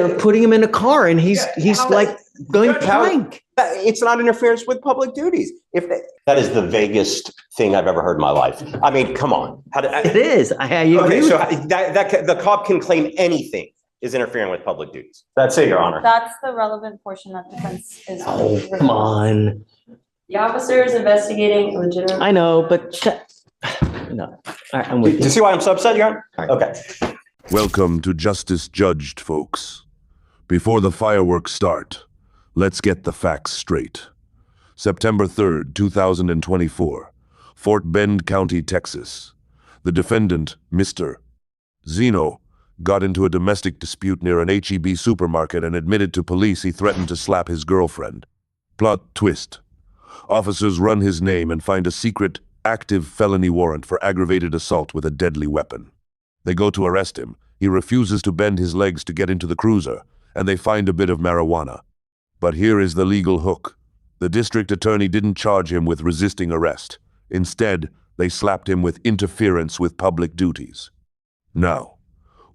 They're putting him in a car and he's like going blank. It's not interference with public duties. That is the vaguest thing I've ever heard in my life. I mean, come on. It is. I agree. So the cop can claim anything is interfering with public duties. That's it, Your Honor. That's the relevant portion that defense is. Oh, come on. The officer is investigating a legitimate. I know, but no. All right, I'm with you. Do you see why I'm so upset, Your Honor? Right. Okay. Welcome to Justice Judged, folks. Before the fireworks start, let's get the facts straight. September 3rd, 2024, Fort Bend County, Texas. The defendant, Mr. Zeno, got into a domestic dispute near an H-E-B supermarket and admitted to police he threatened to slap his girlfriend. Plot twist. Officers run his name and find a secret, active felony warrant for aggravated assault with a deadly weapon. They go to arrest him. He refuses to bend his legs to get into the cruiser, and they find a bit of marijuana. But here is the legal hook. The district attorney didn't charge him with resisting arrest. Instead, they slapped him with interference with public duties. Now,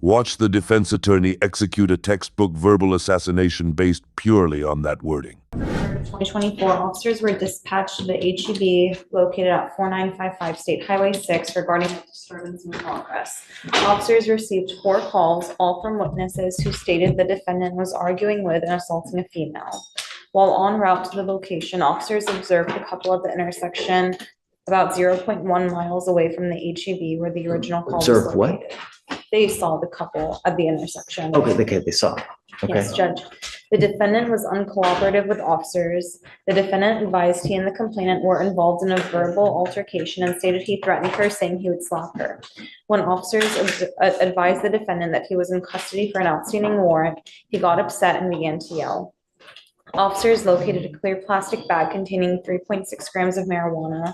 watch the defense attorney execute a textbook verbal assassination based purely on that wording. 2024, officers were dispatched to the H-E-B located at 4955 State Highway 6 regarding a disturbance in progress. Officers received 4 calls, all from witnesses who stated the defendant was arguing with and assaulting a female. While en route to the location, officers observed the couple at the intersection about 0.1 miles away from the H-E-B where the original call was Observed located. what? They saw the couple at the intersection. Okay, they saw. Okay. Yes, Judge. The defendant was uncooperative with officers. The defendant advised he and the complainant were involved in a verbal altercation and stated he threatened her, saying he would slap her. When officers advised the defendant that he was in custody for an outstanding warrant, he got upset and began to yell. Officers located a clear plastic bag containing 3.6 grams of marijuana.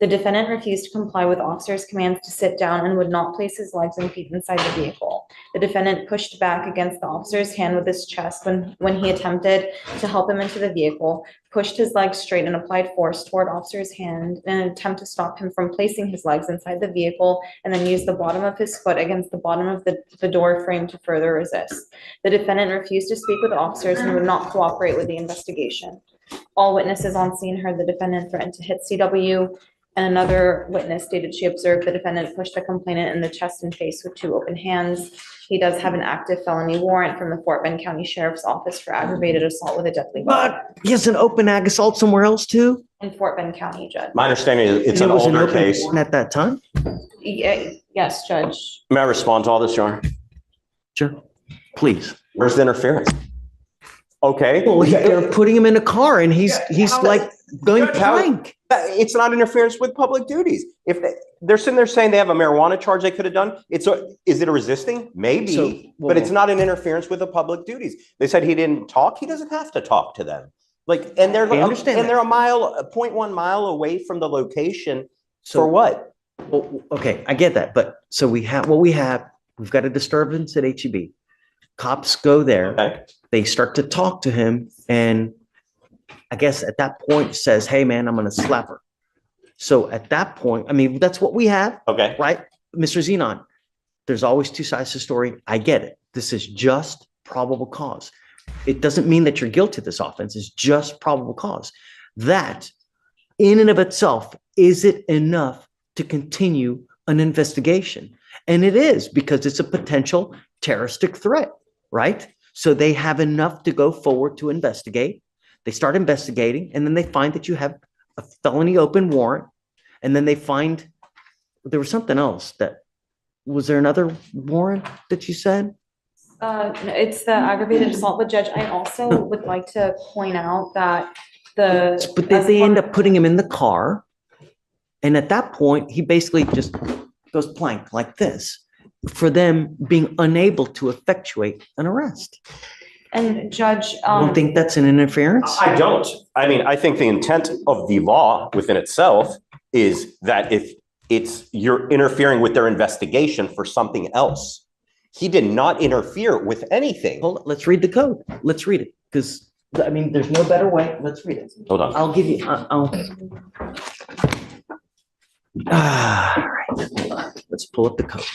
The defendant refused to comply with officers' commands to sit down and would not place his legs and feet inside the vehicle. The defendant pushed back against the officer's hand with his chest when he attempted to help him into the vehicle, pushed his legs straight and applied force toward officer's hand in an attempt to stop him from placing his legs inside the vehicle, and then used the bottom of his foot against the bottom of the door frame to further resist. The defendant refused to speak with officers and would not cooperate with the investigation. All witnesses on scene heard the defendant threaten to hit CW, and another witness stated she observed the defendant push the complainant in the chest and face with 2 open hands. He does have an active felony warrant from the Fort Bend County Sheriff's Office for aggravated assault with a deadly weapon. But he has an open ag assault somewhere else too? In Fort Bend County, Judge. My understanding is it's And an it was older open case. warrant at that time? Yes, Judge. May I respond to all this, Your Honor? Sure. Please. Where's the interference? Okay. Well, they're putting him in a car and he's like going blank. It's not interference with public duties. If they're sitting there saying they have a marijuana charge they could have done, is it a resisting? Maybe, but it's not an interference with the public duties. They said he didn't talk. He doesn't have to talk to them. And they're 0.1 mile away from the location. For what? Well, okay, I get that, but so we've got a disturbance at H-E-B. Cops go there. Okay. They start to talk to him, and I guess at that point says, "Hey, man, I'm going to slap her." So at that point, I mean, that's what we have. Okay. Right, Mr. Zenon. There's always 2 sides to the story. I get it. This is just probable cause. It doesn't mean that you're guilty of this offense. It's just probable cause. That, in and of itself, is it enough to continue an investigation? And it is, because it's a potential terroristic threat, right? So they have enough to go forward to investigate. They start investigating, and then they find that you have a felony open warrant. And then they find there was something else was there another warrant that you said? It's the aggravated assault. But Judge, I also would like to point out that But they end up putting him in the car. And at that point, he basically just goes blank like this, for them being unable to effectuate an arrest. And Judge, I don't think that's an interference. I don't. I mean, I think the intent of the law within itself is that if you're interfering with their investigation for something else. He did not interfere with anything. Hold on, let's read the code. Let's read it, because I mean, there's no better way. Let's read it. Hold on. I'll give you. All right. Hold on. Let's pull up the code.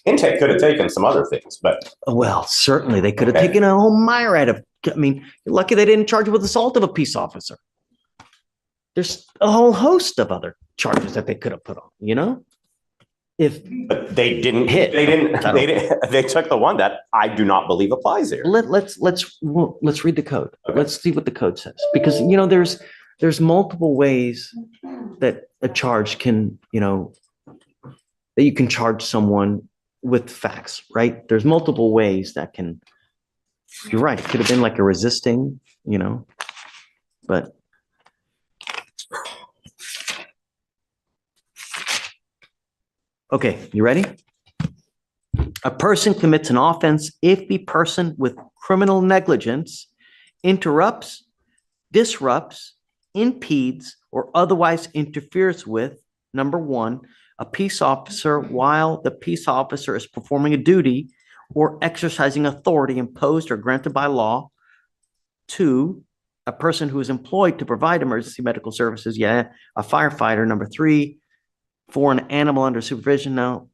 Intake could have taken some other things, but Well, certainly they could have Okay. taken a whole myriad of, I mean, you're lucky they didn't charge you with assault of a peace officer. There's a whole host of other charges that they could have put on, you know? If, but they didn't Hit. they took the one that I do not believe applies here. let's read the code. Okay. Let's see what the code says. Because, you know, there's multiple ways that a charge can, you know, that you can charge someone with facts, right? There's multiple ways that can, you're right, it could have been like a resisting, you know, but. Okay, you ready? A person commits an offense if the person with criminal negligence interrupts, disrupts, impedes, or otherwise interferes with, number one, a peace officer while the peace officer is performing a duty or exercising authority imposed or granted by law. Two, a person who is employed to provide emergency medical services, a firefighter. Number three, for an animal under supervision. Now,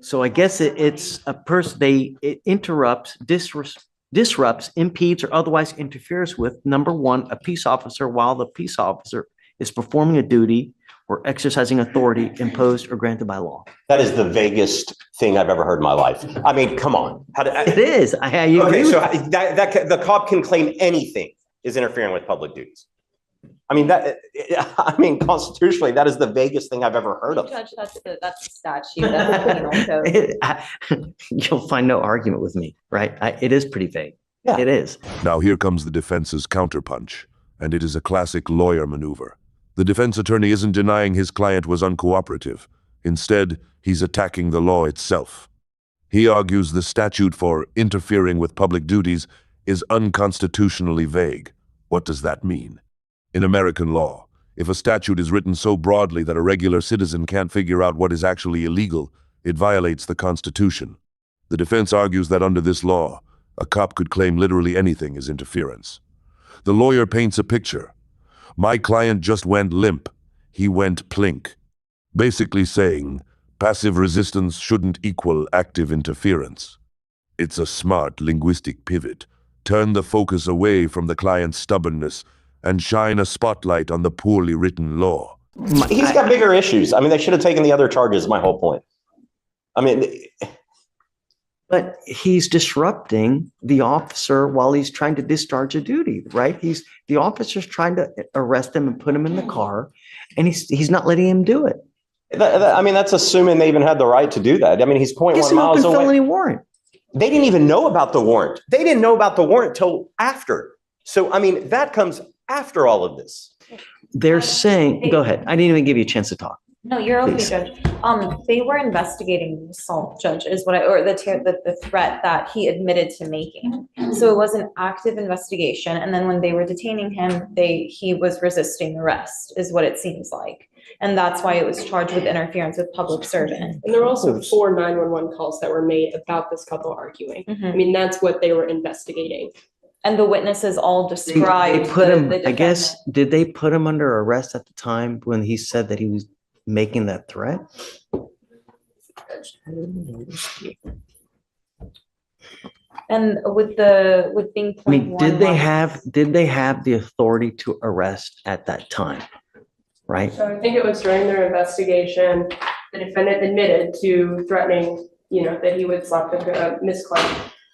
so I guess it's a person, it interrupts, disrupts, impedes, or otherwise interferes with, number one, a peace officer while the peace officer is performing a duty or exercising authority imposed or granted by law. That is the vaguest thing I've ever heard in my life. I mean, come on. It is. I agree Okay, with so that. that the cop can claim anything is interfering with public duties. I mean, constitutionally, that is the vaguest thing I've ever heard of. Judge, that's the statute, that's the penal code. You'll find no argument with me, right? It is pretty vague. Yeah. It is. Now here comes the defense's counterpunch, and it is a classic lawyer maneuver. The defense attorney isn't denying his client was uncooperative. Instead, he's attacking the law itself. He argues the statute for interfering with public duties is unconstitutionally vague. What does that mean? In American law, if a statute is written so broadly that a regular citizen can't figure out what is actually illegal, it violates the Constitution. The defense argues that under this law, a cop could claim literally anything as interference. The lawyer paints a picture. My client just went limp. He went plink. Basically saying, passive resistance shouldn't equal active interference. It's a smart linguistic pivot. Turn the focus away from the client's stubbornness and shine a spotlight on the poorly written law. He's got bigger issues. I mean, they should have taken the other charges, my whole point. I mean, But he's disrupting the officer while he's trying to discharge a duty, right? The officer's trying to arrest him and put him in the car, and he's not letting him do it. I mean, that's assuming they even had the right to do that. I mean, he's 0.1 It's an miles open away. felony warrant. They didn't even know about the warrant. They didn't know about the warrant till after. So, I mean, that comes after all of this. They're saying, go ahead. I didn't even give you a chance to talk. No, you're okay, Please. Judge. They were investigating the assault, Judge, is what or the threat that he admitted to making. So it was an active investigation, and then when they were detaining him, he was resisting arrest, is what it seems like. And that's why it was charged with interference with public servant. And there were also 4 911 calls that were made about this couple arguing. I Mhm. mean, that's what they were investigating. And the witnesses all described. They put him, the I guess, defendant. did they put him under arrest at the time when he said that he was making that threat? And with being. I mean, did they 0.11 have the authority to arrest at that time? Right? So I think it was during their investigation, the defendant admitted to threatening, that he would slap the Miss Clark.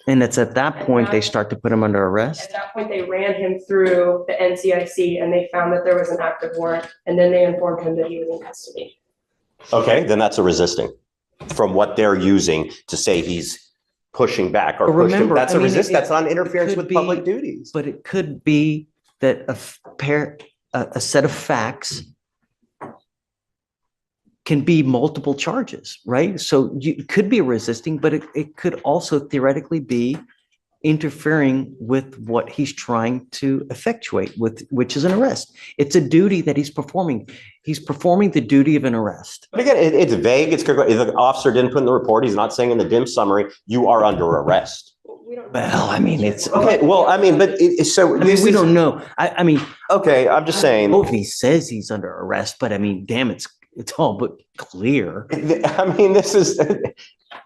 And it's at that point they start to put him under arrest? At that point, they ran him through the NCIC and they found that there was an active warrant, and then they informed him that he was in custody. Okay, then that's a resisting from what they're using to say he's pushing back or But pushed him. remember, That's I a mean, resist. it- That's not interference could with be- public duties. But it could be that a set of facts can be multiple charges, right? So it could be resisting, but it could also theoretically be interfering with what he's trying to effectuate which is an arrest. It's a duty that he's performing. He's performing the duty of an arrest. But again, it's vague. If the officer didn't put in the report, he's not saying in the dim summary, you are under arrest. We don't. Well, I mean, it's, Okay, well, I mean, but so I mean, this we is, don't know. I mean, okay, I'm just saying. if he says he's under arrest, but I mean, damn, It's all but clear. I mean, this is,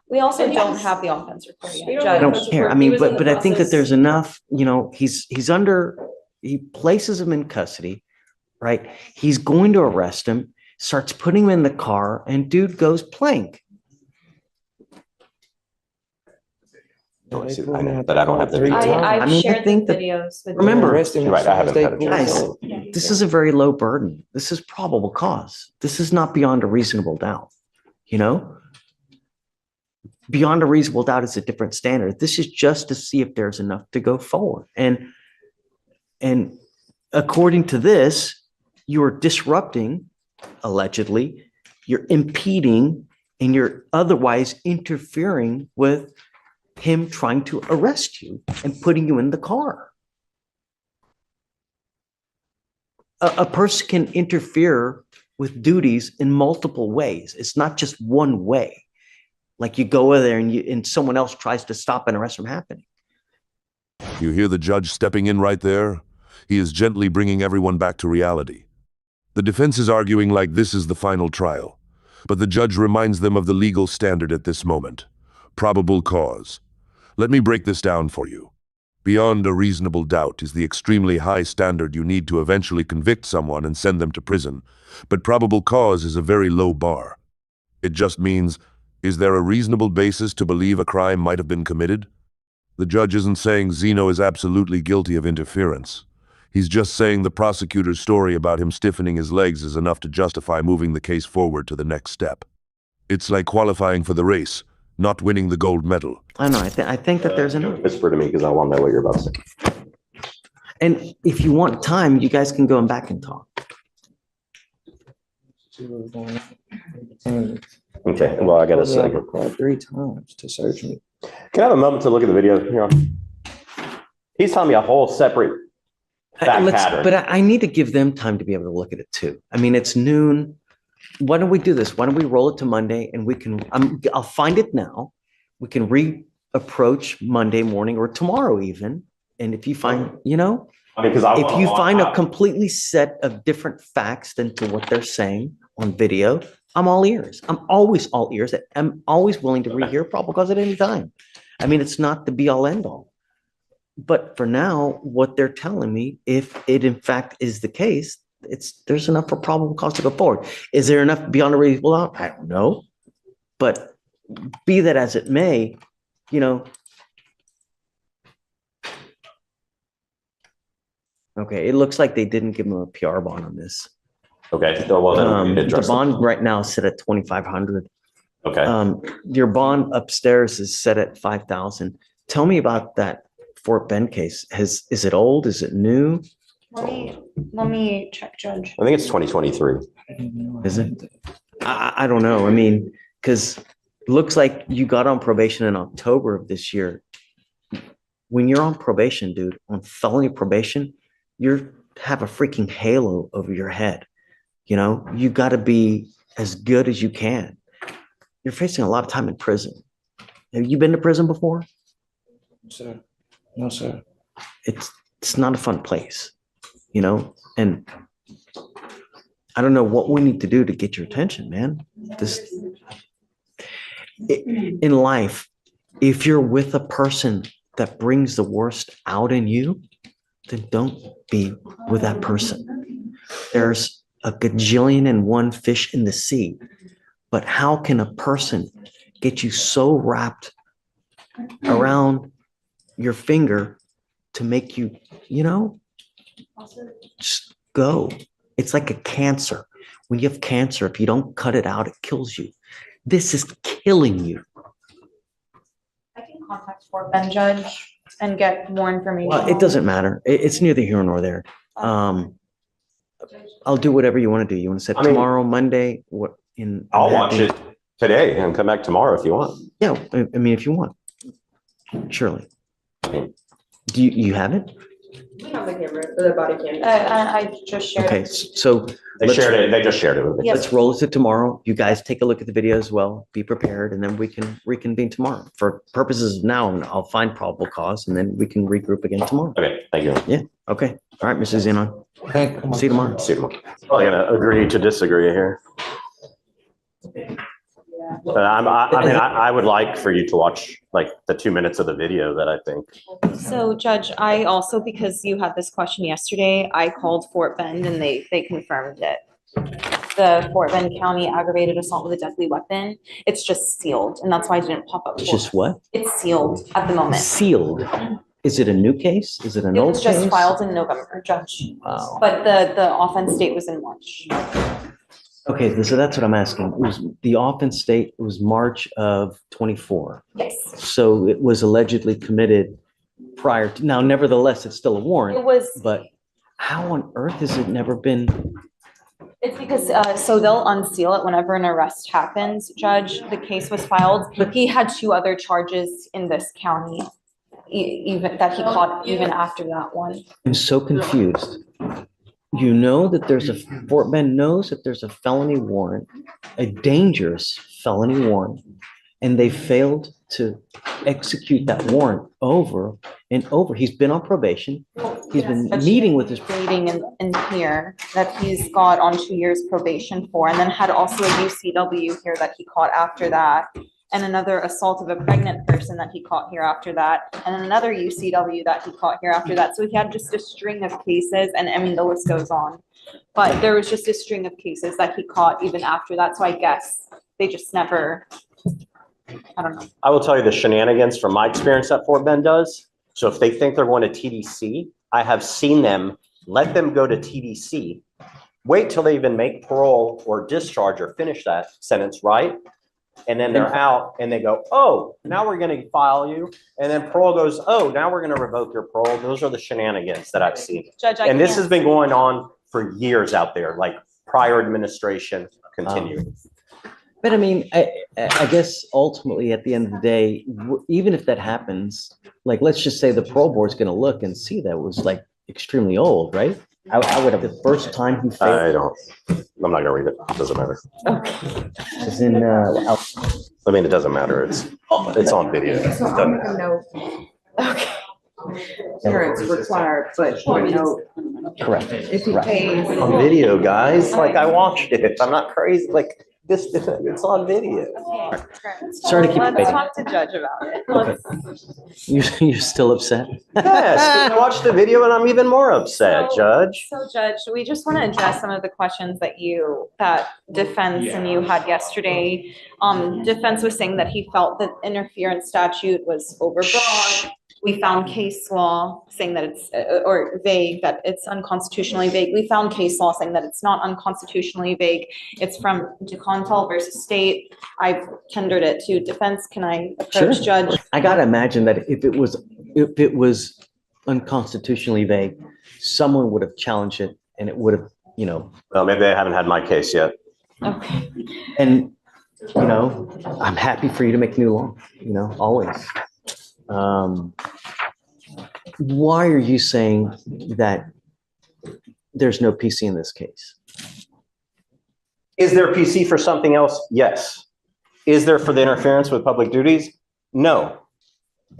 We also And don't he's- have the offense report We yet, don't I have don't Judge. care. I He mean, was in the but I think that process. there's enough, you know, he places him in custody, right? He's going to arrest him, starts putting him in the car, and dude goes plank. I see- I know, but I don't have the video. I I've mean, I shared the think that- videos with. Remember- You're right, I haven't had a chance. Guys, this is a very low burden. This is probable cause. This is not beyond a reasonable doubt, you know? Beyond a reasonable doubt is a different standard. This is just to see if there's enough to go forward. And according to this, you're disrupting, allegedly, you're impeding, and you're otherwise interfering with him trying to arrest you and putting you in the car. A person can interfere with duties in multiple ways. It's not just one way. Like you go over there and someone else tries to stop an arrest from happening. You hear the judge stepping in right there? He is gently bringing everyone back to reality. The defense is arguing like this is the final trial, but the judge reminds them of the legal standard at this moment. Probable cause. Let me break this down for you. Beyond a reasonable doubt is the extremely high standard you need to eventually convict someone and send them to prison, but probable cause is a very low bar. It just means, is there a reasonable basis to believe a crime might have been committed? The judge isn't saying Zeno is absolutely guilty of interference. He's just saying the prosecutor's story about him stiffening his legs is enough to justify moving the case forward to the next step. It's like qualifying for the race, not winning the gold medal. I don't know. I think that there's enough. Whisper to me because I want to know what you're about to say. And if you want time, you guys can go and back and talk. Okay, well, I got a I second. replied 3 times to search me. Can I have a moment to look at the video here? He's telling me a whole separate fact pattern. But I need to give them time to be able to look at it too. I mean, it's noon. Why don't we do this? Why don't we roll it to Monday and we can, I'll find it now. We can reapproach Monday morning or tomorrow even. And if you find, you know, I mean, because I if you find a completely set of different facts than to what they're saying on video, I'm all ears. I'm always all ears. I'm always willing to rehear probable cause at any time. I mean, it's not the be all end all. But for now, what they're telling me, if it in fact is the case, there's enough for probable cause to go forward. Is there enough beyond a reasonable doubt? I don't know. But be that as it may, you know. Okay, it looks like they didn't give him a PR bond on this. Okay, so well, then we The address it. bond right now is set at 2,500. Okay, Your bond upstairs is set at 5,000. Tell me about that Fort Bend case. Is it old? Is it new? Let me check, Judge. I think it's 2023. Is it? I don't know. I mean, because looks like you got on probation in October of this year. When you're on probation, dude, on felony probation, you have a freaking halo over your head. You know, you got to be as good as you can. You're facing a lot of time in prison. Have you been to prison before? Sir. No, sir. It's not a fun place, you know, and I don't know what we need to do to get your attention, man. In life, if you're with a person that brings the worst out in you, then don't be with that person. There's a gajillion and one fish in the sea, but how can a person get you so wrapped around your finger to make you, you know, just go. It's like a cancer. When you have cancer, if you don't cut it out, it kills you. This is killing you. I can contact Fort Bend Judge and get more information. Well, it doesn't matter. It's neither here nor there. I'll do whatever you want to do. You want to set I mean- tomorrow, Monday, what I'll watch it today and come back tomorrow if you want. Yeah, I mean, if you want. Surely. Do you have it? We have the camera, the body cam. I just shared. Okay, so They Let's- shared it. They just shared it with me. Yes. let's roll it to tomorrow. You guys take a look at the video as well. Be prepared, and then we can reconvene tomorrow. For purposes of now, I'll find probable cause, and then we can regroup again tomorrow. Okay, thank you. Okay. All right, Mrs. Zenon. Hey, come on. See you tomorrow. See you tomorrow. Probably gonna agree to disagree here. But I would like for you to watch like the 2 minutes of the video that I think. So Judge, I also, because you had this question yesterday, I called Fort Bend and they confirmed it. The Fort Bend County aggravated assault with a deadly weapon, it's just sealed, and that's why I didn't pop up. It's just what? It's sealed at the moment. Sealed. Is it a new case? Is it an It old was case? just filed in November, Judge, Wow. but the offense date was in March. Okay, so that's what I'm asking. It was the offense date, it was March of 24. Yes, So it was allegedly committed prior to, now nevertheless, it's still a it warrant, was, but how on earth has it never been? it's because, so they'll unseal it whenever an arrest happens, Judge. The case was filed. He had 2 other charges in this county, even that he caught even after that one. I'm so confused. You know that there's a, Fort Bend knows that there's a felony warrant, a dangerous felony warrant, and they failed to execute that warrant over and over. He's been on probation. He's been meeting with his. Dating in here that he's got on 2 years probation for, and then had also a UCW here that he caught after that. And another assault of a pregnant person that he caught here after that, and then another UCW that he caught here after that. So he had just a string of cases, and I mean, the list goes on. But there was just a string of cases that he caught even after that, so I guess they just never, I don't know. I will tell you the shenanigans from my experience that Fort Bend does. So if they think they're going to TDC, I have seen them let them go to TDC, wait till they even make parole or discharge or finish that sentence, right? And then they're out and they go, oh, now we're going to file you. And then parole goes, oh, now we're going to revoke your parole. Those are the shenanigans that I've seen. Judge, And this has been going on for years out there, like prior administration continuing. But I mean, I guess ultimately at the end of the day, even if that happens, like, let's just say the parole board's going to look and see that was like extremely old, right? I would have the first time he failed. I'm not gonna read it. It doesn't matter. Okay. Is in, I mean, it doesn't matter. It's on video. It doesn't matter. Okay. Insurance required, but no, correct. if he Right. pays. On video, guys. Like I watched it. I'm not crazy. Like this, it's on video. Sorry to keep Let's debating. talk to Judge about it. Okay. You're still upset? Yes, I watched the video and I'm even more upset, Judge. So Judge, we just want to address some of the questions that defense and you had yesterday. Defense was saying that he felt that interference statute was overbroad. We found case law saying that it's, or vague, that it's unconstitutionally vague. We found case law saying that it's not unconstitutionally vague. It's from DeContal versus State. I've tendered it to defense. Can I approach Sure. Judge? I gotta imagine that if it was unconstitutionally vague, someone would have challenged it and it would have, Well, maybe I haven't had my case yet. Okay. and, I'm happy for you to make new law, always. Why are you saying that there's no PC in this case? Is there a PC for something else? Yes. Is there for the interference with public duties? No.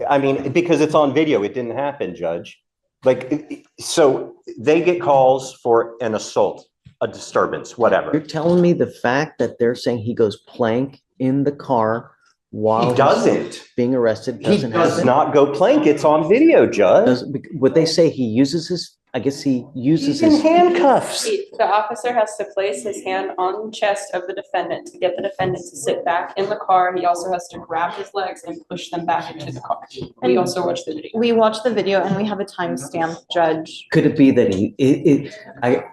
I mean, because it's on video, it didn't happen, Judge. Like, so they get calls for an assault, a disturbance, whatever. You're telling me the fact that they're saying he goes plank in the car while He doesn't. being arrested He doesn't does happen? not go plank. It's on video, Judge. Would they say he uses his, I guess he uses He's in his, handcuffs. The officer has to place his hand on the chest of the defendant to get the defendant to sit back in the car. He also has to grab his legs and push them back into the car. We also watched the video. We watched the video and we have a timestamp, Judge. could it be that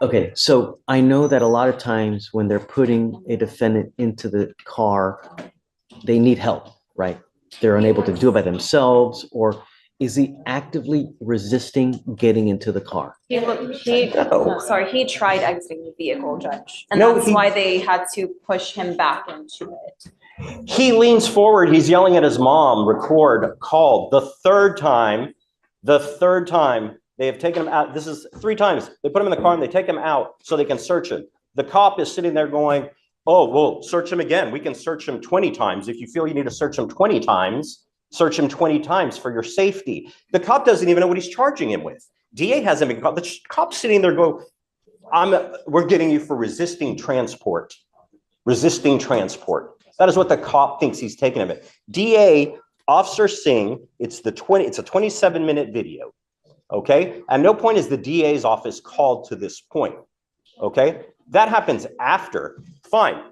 okay, so I know that a lot of times when they're putting a defendant into the car, they need help, right? They're unable to do it by themselves, or is he actively resisting getting into the car? He tried exiting the vehicle, Judge. And No, that's he- why they had to push him back into it. He leans forward. He's yelling at his mom, record, call. The third time they have taken him out. This is 3 times. They put him in the car and they take him out so they can search him. The cop is sitting there going, oh, well, search him again. We can search him 20 times. If you feel you need to search him 20 times, search him 20 times for your safety. The cop doesn't even know what he's charging him with. DA hasn't been caught. The cop's sitting there go, we're getting you for resisting transport. Resisting transport. That is what the cop thinks he's taking of it. DA, Officer Singh, it's a 27-minute video. Okay. At no point is the DA's office called to this point. Okay. That happens after. Fine.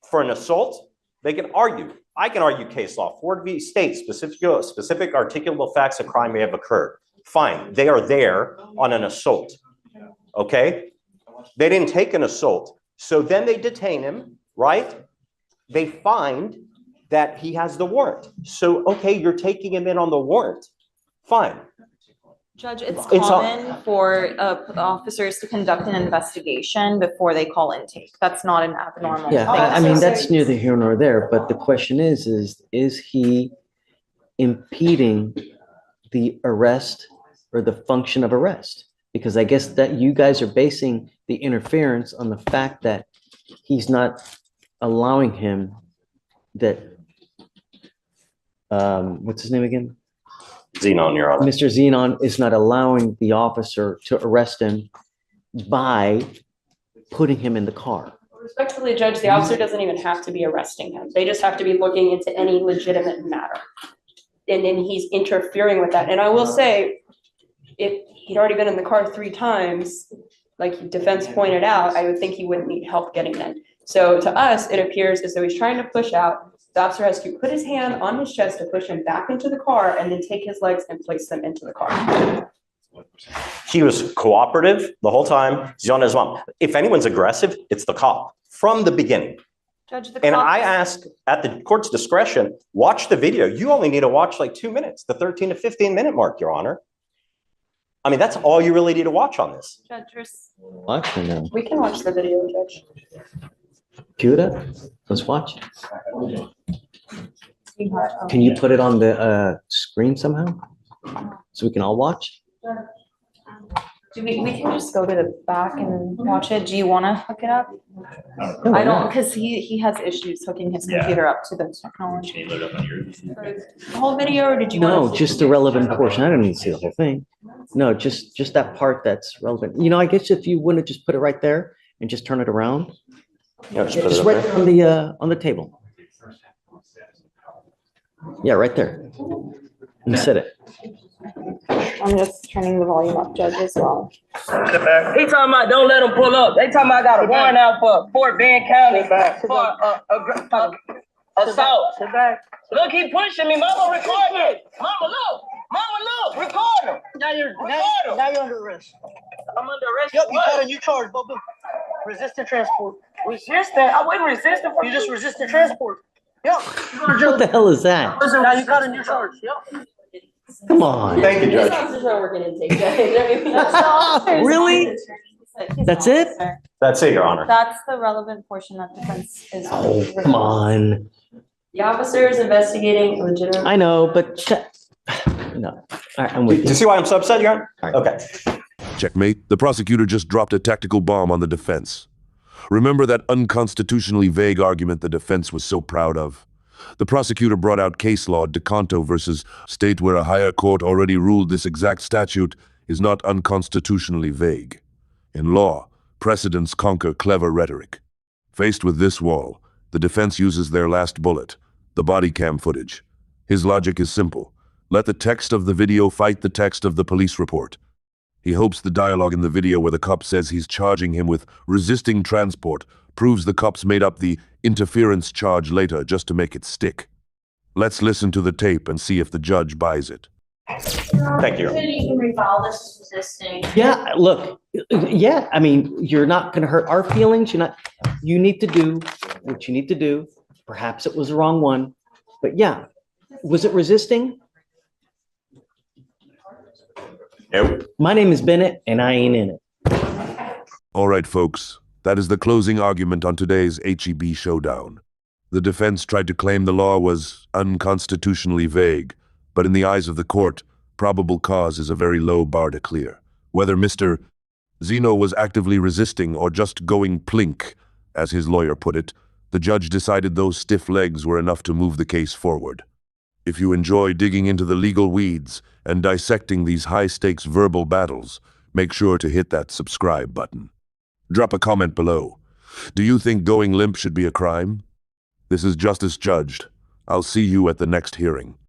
For an assault, they can argue. I can argue case law. Ford v. State, specific articulable facts of crime may have occurred. Fine. They are there on an assault. Okay. They didn't take an assault. So then they detain him, right? They find that he has the warrant. So, okay, you're taking him in on the warrant. Fine. Judge, it's common for officers to conduct an investigation before they call intake. That's not an abnormal thing. Yeah, I mean, that's neither here nor there, but the question is he impeding the arrest or the function of arrest? Because I guess that you guys are basing the interference on the fact that he's not allowing him that, what's his name again? Xenon, Your Honor. Mr. Xenon is not allowing the officer to arrest him by putting him in the car. Respectfully, Judge, the officer doesn't even have to be arresting him. They just have to be looking into any legitimate matter. And then he's interfering with that. And I will say, if he'd already been in the car 3 times, like defense pointed out, I would think he wouldn't need help getting in. So to us, it appears as though he's trying to push out. The officer has to put his hand on his chest to push him back into the car and then take his legs and place them into the car. He was cooperative the whole time. He's on his mom. If anyone's aggressive, it's the cop from the beginning. Judge, And I ask at the court's discretion, watch the video. You only need to watch like 2 minutes, the 13 to 15 minute mark, Your Honor. I mean, that's all you really need to watch on this. Judge, Watch or no? We can watch the video, Judge. Cue it up. Let's watch. Can you put it on the screen somehow? So we can all watch? we can just go to the back and watch it. Do you want to hook it up? No, I no. don't, because he has issues hooking his computer up to the technology. The whole video, or did you? No, want to- just the relevant portion. I don't need to see the whole thing. No, just that part that's relevant. You know, I guess if you wouldn't just put it right there and just turn it around, Yeah, just put it just up right there. there on the table. Yeah, right there. And set it. I'm just turning the volume up, Judge, as well. He talking about don't let him pull up. They talking about I got a warrant out for Fort Bend County for assault. Look, he pushing me. Mama, record me. Mama, look. Mama, look. Record him. Now you're under arrest. I'm under arrest. Yep, for you got what? a new charge, Bobo. Resistant transport. Resisting? I wasn't resisting. You just resisted transport. Yep. You going to What jail. the hell is that? Now you got a new charge. Yep. Come on. Thank you, This Judge. officer's not working intake, Judge. That's the officer's- Really? He's an That's it? officer. That's it, Your Honor. That's the relevant portion that defense is. Oh, come on. The officer is investigating legitimate. I know, but no. All right, I'm Do with you you. see why I'm so upset, Your Honor? All right. Okay. Checkmate. The prosecutor just dropped a tactical bomb on the defense. Remember that unconstitutionally vague argument the defense was so proud of? The prosecutor brought out case law DeCanto versus state where a higher court already ruled this exact statute is not unconstitutionally vague. In law, precedents conquer clever rhetoric. Faced with this wall, the defense uses their last bullet, the body cam footage. His logic is simple. Let the text of the video fight the text of the police report. He hopes the dialogue in the video where the cop says he's charging him with resisting transport proves the cops made up the interference charge later just to make it stick. Let's listen to the tape and see if the judge buys it. Thank you. You can refile this as resisting. Yeah, look, yeah, I mean, you're not gonna hurt our feelings. You need to do what you need to do. Perhaps it was the wrong one, but yeah. Was it resisting? Nope. My name is Bennett and I ain't in it. All right, folks, that is the closing argument on today's HEB showdown. The defense tried to claim the law was unconstitutionally vague, but in the eyes of the court, probable cause is a very low bar to clear. Whether Mr. Zeno was actively resisting or just going plink, as his lawyer put it, the judge decided those stiff legs were enough to move the case forward. If you enjoy digging into the legal weeds and dissecting these high-stakes verbal battles, make sure to hit that subscribe button. Drop a comment below. Do you think going limp should be a crime? This is justice judged. I'll see you at the next hearing.